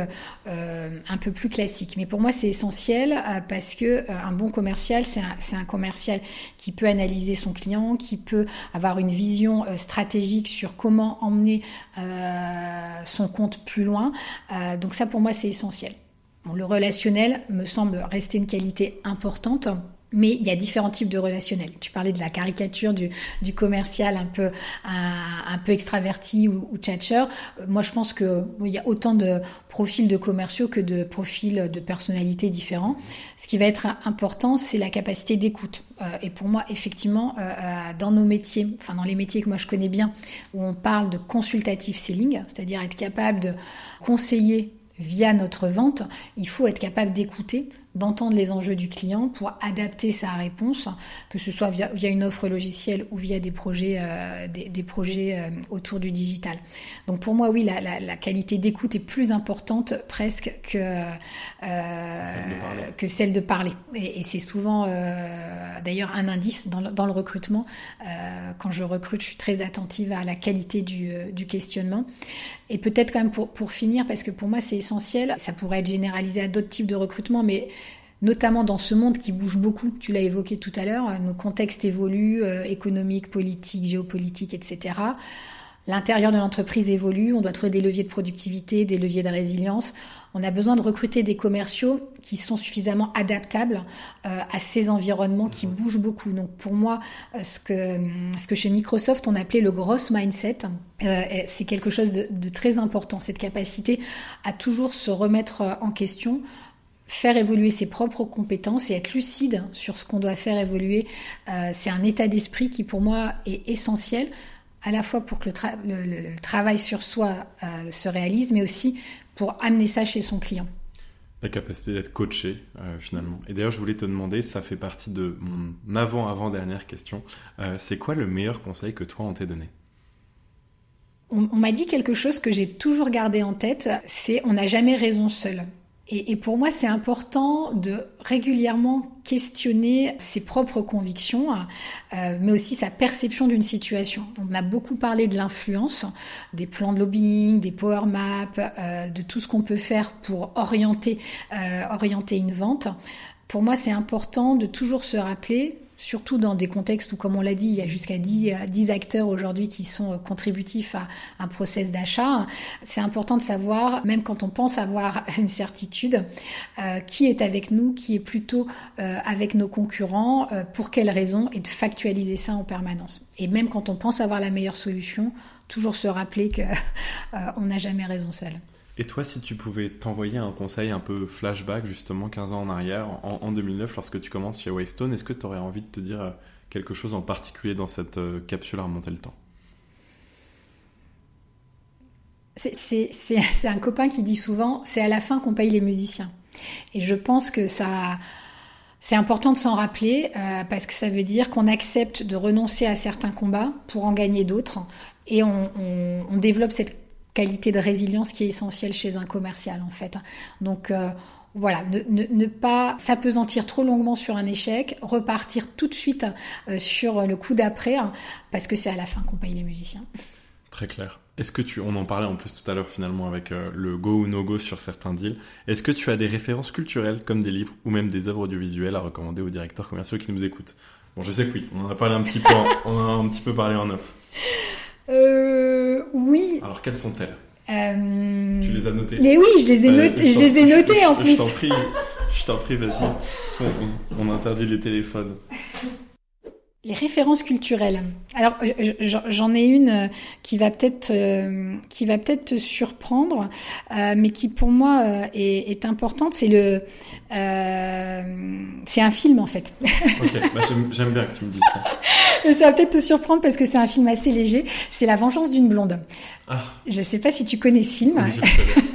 classiques. Mais pour moi, c'est essentiel parce que un bon commercial, c'est un commercial qui peut analyser son client, qui peut avoir une vision stratégique sur comment emmener son compte plus loin. Donc ça, pour moi, c'est essentiel. Bon, le relationnel me semble rester une qualité importante. Mais il y a différents types de relationnels. Tu parlais de la caricature du commercial un peu extraverti ou tchatcheur. Moi, je pense que il y a autant de profils de commerciaux que de profils de personnalités différents. Ce qui va être important, c'est la capacité d'écoute. Et pour moi, effectivement, dans nos métiers, enfin dans les métiers que moi je connais bien, où on parle de consultative selling, c'est-à-dire être capable de conseiller via notre vente, il faut être capable d'écouter, d'entendre les enjeux du client pour adapter sa réponse, que ce soit via une offre logicielle ou via des projets autour du digital. Donc pour moi, oui, la qualité d'écoute est plus importante presque que celle de parler. Et c'est souvent d'ailleurs un indice dans le recrutement. Quand je recrute, je suis très attentive à la qualité du questionnement. Et peut-être quand même pour finir, parce que pour moi c'est essentiel, ça pourrait être généralisé à d'autres types de recrutement, mais notamment dans ce monde qui bouge beaucoup, tu l'as évoqué tout à l'heure, nos contextes évoluent, économiques, politiques, géopolitiques, etc. L'intérieur de l'entreprise évolue, on doit trouver des leviers de productivité, des leviers de résilience. On a besoin de recruter des commerciaux qui sont suffisamment adaptables à ces environnements qui bougent beaucoup. Donc pour moi, ce que chez Microsoft on appelait le growth mindset, c'est quelque chose de très important, cette capacité à toujours se remettre en question, faire évoluer ses propres compétences et être lucide sur ce qu'on doit faire évoluer. C'est un état d'esprit qui pour moi est essentiel, à la fois pour que le travail sur soi se réalise, mais aussi pour amener ça chez son client. La capacité d'être coaché, finalement. Et d'ailleurs, je voulais te demander, ça fait partie de mon avant-dernière question, c'est quoi le meilleur conseil que toi, on t'ait donné ? On m'a dit quelque chose que j'ai toujours gardé en tête, c'est « on n'a jamais raison seul ». Et pour moi, c'est important de régulièrement questionner ses propres convictions, mais aussi sa perception d'une situation. On a beaucoup parlé de l'influence, des plans de lobbying, des power maps, de tout ce qu'on peut faire pour orienter une vente. Pour moi, c'est important de toujours se rappeler, surtout dans des contextes où, comme on l'a dit, il y a jusqu'à 10 acteurs aujourd'hui qui sont contributifs à un process d'achat. C'est important de savoir, même quand on pense avoir une certitude, qui est avec nous, qui est plutôt avec nos concurrents, pour quelles raisons, et de factualiser ça en permanence. Et même quand on pense avoir la meilleure solution, toujours se rappeler que on n'a jamais raison seul. Et toi, si tu pouvais t'envoyer un conseil un peu flashback, justement 15 ans en arrière, en 2009, lorsque tu commences chez Wavestone, est-ce que tu aurais envie de te dire quelque chose en particulier dans cette capsule à remonter le temps ? C'est un copain qui dit souvent, c'est à la fin qu'on paye les musiciens. Et je pense que c'est important de s'en rappeler, parce que ça veut dire qu'on accepte de renoncer à certains combats pour en gagner d'autres. Et on développe cette qualité de résilience qui est essentielle chez un commercial en fait. Donc voilà, ne pas s'apesantir trop longuement sur un échec, repartir tout de suite sur le coup d'après, parce que c'est à la fin qu'on paye les musiciens. Très clair. Est-ce que on en parlait en plus tout à l'heure finalement avec le go ou no go sur certains deals. Est-ce que tu as des références culturelles comme des livres ou même des œuvres audiovisuelles à recommander aux directeurs commerciaux qui nous écoutent ? Bon, je sais que oui, on en a parlé un petit peu, on en a un petit peu parlé en off. Oui. Alors, quelles sont-elles ? Tu les as notées ? Mais oui, je les ai notées. Je les ai notées en plus. Je t'en prie, vas-y. Parce qu'on interdit les téléphones. Les références culturelles. Alors, j'en ai une qui va peut-être te surprendre, mais qui pour moi est importante. C'est un film en fait. Ok, bah j'aime bien que tu me dises ça. Ça va peut-être te surprendre parce que c'est un film assez léger. C'est La vengeance d'une blonde. Ah. Je sais pas si tu connais ce film. Oui, je le connais.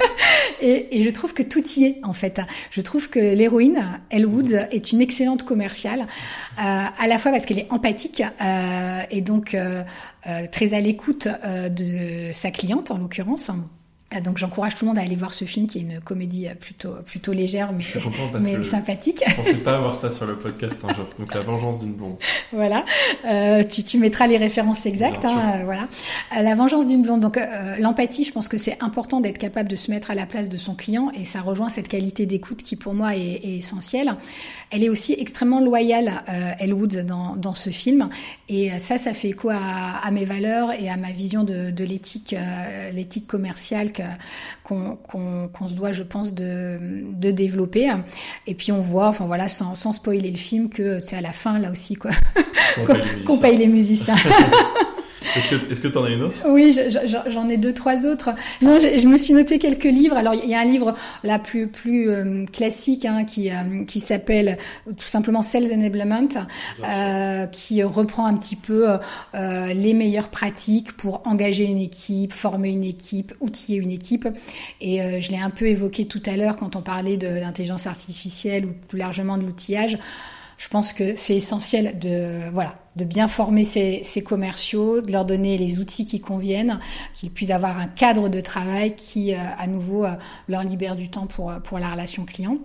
Et je trouve que tout y est, en fait. Je trouve que l'héroïne, Elle Woods, est une excellente commerciale, à la fois parce qu'elle est empathique, et donc très à l'écoute de sa cliente, en l'occurrence. Donc j'encourage tout le monde à aller voir ce film qui est une comédie plutôt légère mais sympathique. Je pensais pas avoir ça sur le podcast un jour. Donc La vengeance d'une blonde. Voilà, tu mettras les références exactes. Voilà, La vengeance d'une blonde. Donc l'empathie, je pense que c'est important d'être capable de se mettre à la place de son client et ça rejoint cette qualité d'écoute qui pour moi est essentielle. Elle est aussi extrêmement loyale, Elle Woods dans ce film et ça fait écho à mes valeurs et à ma vision de l'éthique commerciale qu'on se doit, je pense, de développer. Et puis on voit, enfin voilà, sans spoiler le film, que c'est à la fin là aussi quoi qu'on paye les musiciens. Est-ce que t'en as une autre? Oui, j'en ai 2-3 autres. Non, je me suis noté quelques livres. Alors il y a un livre là plus classique qui s'appelle tout simplement Sales Enablement, qui reprend un petit peu les meilleures pratiques pour engager une équipe, former une équipe, outiller une équipe. Et je l'ai un peu évoqué tout à l'heure quand on parlait de l'intelligence artificielle ou plus largement de l'outillage. Je pense que c'est essentiel de bien former ces commerciaux, de leur donner les outils qui conviennent, qu'ils puissent avoir un cadre de travail qui, à nouveau, leur libère du temps pour la relation client.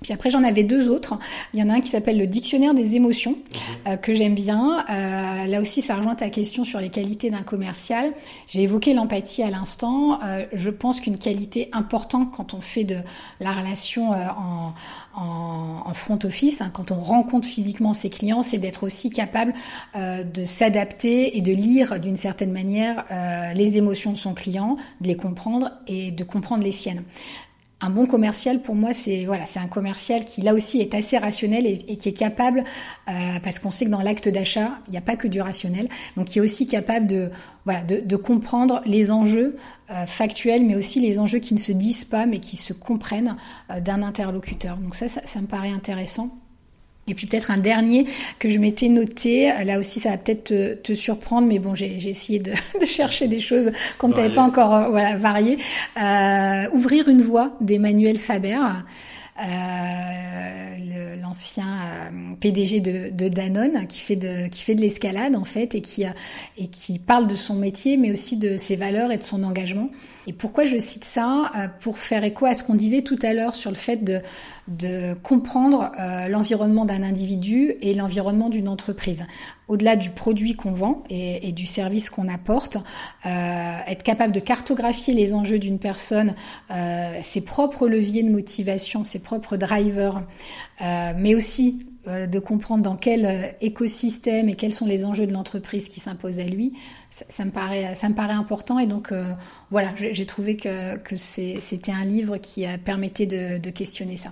Puis après, j'en avais 2 autres. Il y en a un qui s'appelle le dictionnaire des émotions, que j'aime bien. Là aussi, ça rejoint ta question sur les qualités d'un commercial. J'ai évoqué l'empathie à l'instant. Je pense qu'une qualité importante quand on fait de la relation en front office, quand on rencontre physiquement ses clients, c'est d'être aussi capable de s'adapter et de lire d'une certaine manière les émotions de son client, de les comprendre et de comprendre les siennes. Un bon commercial, pour moi, c'est un commercial qui, là aussi, est assez rationnel et qui est capable, parce qu'on sait que dans l'acte d'achat, il n'y a pas que du rationnel, donc qui est aussi capable de comprendre les enjeux factuels, mais aussi les enjeux qui ne se disent pas, mais qui se comprennent d'un interlocuteur. Donc ça me paraît intéressant. Et puis peut-être un dernier que je m'étais noté, là aussi ça va peut-être te surprendre, mais bon j'ai essayé de chercher des choses qu'on ne t'avait pas encore variées. Ouvrir une voie d'Emmanuel Faber, l'ancien PDG de Danone, qui fait de l'escalade en fait et qui parle de son métier, mais aussi de ses valeurs et de son engagement. Et pourquoi je cite ça? Pour faire écho à ce qu'on disait tout à l'heure sur le fait de comprendre l'environnement d'un individu et l'environnement d'une entreprise. Au-delà du produit qu'on vend et du service qu'on apporte, être capable de cartographier les enjeux d'une personne, ses propres leviers de motivation, ses propres drivers, mais aussi de comprendre dans quel écosystème et quels sont les enjeux de l'entreprise qui s'imposent à lui, ça me paraît important. Et donc j'ai trouvé que c'était un livre qui permettait de questionner ça.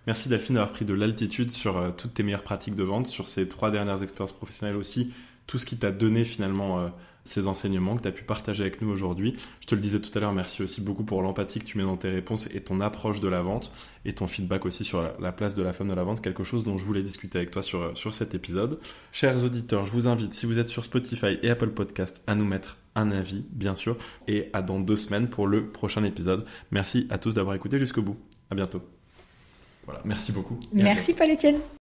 Merci Delphine d'avoir pris de l'altitude sur toutes tes meilleures pratiques de vente, sur ces 3 dernières expériences professionnelles aussi, tout ce qui t'a donné finalement ces enseignements que tu as pu partager avec nous aujourd'hui. Je te le disais tout à l'heure, merci aussi beaucoup pour l'empathie que tu mets dans tes réponses et ton approche de la vente et ton feedback aussi sur la place de la femme de la vente, quelque chose dont je voulais discuter avec toi sur cet épisode. Chers auditeurs, je vous invite, si vous êtes sur Spotify et Apple Podcast, à nous mettre un avis, bien sûr, et à dans 2 semaines pour le prochain épisode. Merci à tous d'avoir écouté jusqu'au bout. À bientôt. Voilà, merci beaucoup. Merci Paul-Étienne.